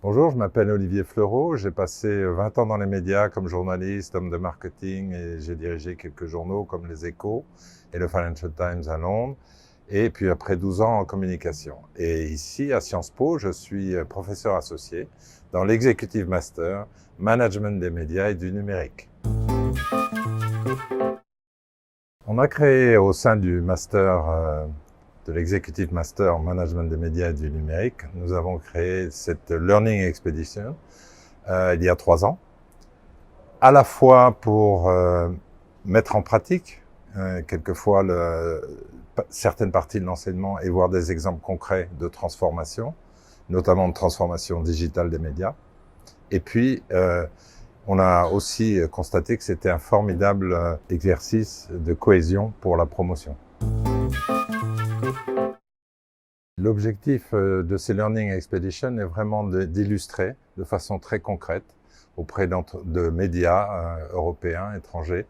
Bonjour, je m'appelle Olivier Fleureau, j'ai passé 20 ans dans les médias comme journaliste, homme de marketing et j'ai dirigé quelques journaux comme Les Échos et le Financial Times à Londres et puis après 12 ans en communication. Et ici à Sciences Po, je suis professeur associé dans l'Executive Master, Management des médias et du numérique. On a créé au sein du master de l'Executive Master Management des médias et du numérique, nous avons créé cette Learning Expedition il y a 3 ans, à la fois pour mettre en pratique quelquefois certaines parties de l'enseignement et voir des exemples concrets de transformation, notamment de transformation digitale des médias. Et puis, on a aussi constaté que c'était un formidable exercice de cohésion pour la promotion. L'objectif de ces Learning Expeditions est vraiment d'illustrer de façon très concrète auprès de médias européens, étrangers,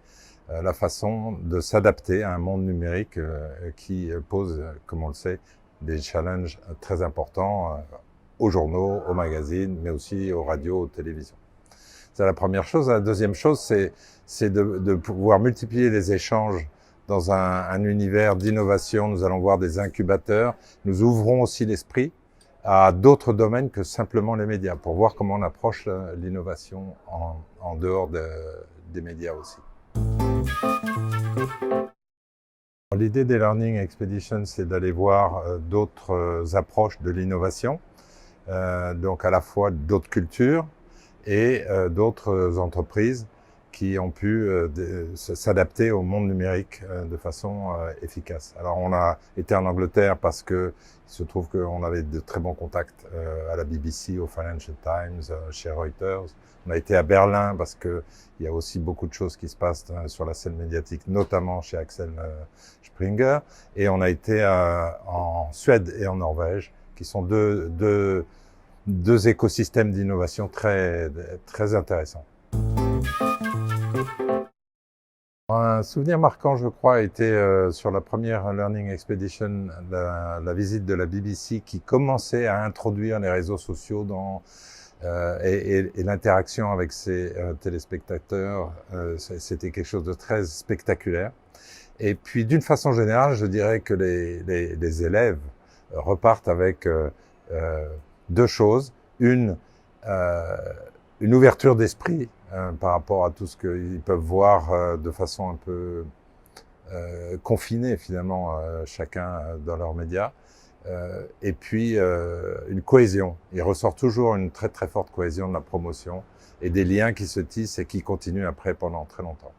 la façon de s'adapter à un monde numérique qui pose, comme on le sait, des challenges très importants aux journaux, aux magazines, mais aussi aux radios, aux télévisions. C'est la première chose. La deuxième chose, c'est de pouvoir multiplier les échanges dans un univers d'innovation. Nous allons voir des incubateurs. Nous ouvrons aussi l'esprit à d'autres domaines que simplement les médias, pour voir comment on approche l'innovation en dehors des médias aussi. L'idée des Learning Expeditions, c'est d'aller voir d'autres approches de l'innovation, donc à la fois d'autres cultures et d'autres entreprises qui ont pu s'adapter au monde numérique de façon efficace. Alors on a été en Angleterre parce que il se trouve qu'on avait de très bons contacts à la BBC, au Financial Times, chez Reuters. On a été à Berlin parce que il y a aussi beaucoup de choses qui se passent sur la scène médiatique, notamment chez Axel Springer. Et on a été en Suède et en Norvège, qui sont deux écosystèmes d'innovation très intéressants. Un souvenir marquant, je crois, était sur la première Learning Expedition, la visite de la BBC qui commençait à introduire les réseaux sociaux et l'interaction avec ses téléspectateurs. C'était quelque chose de très spectaculaire. Et puis, d'une façon générale, je dirais que les élèves repartent avec deux choses. Une ouverture d'esprit par rapport à tout ce qu'ils peuvent voir de façon un peu confinée finalement, chacun dans leurs médias. Et puis une cohésion. Il ressort toujours une très très forte cohésion de la promotion et des liens qui se tissent et qui continuent après pendant très longtemps.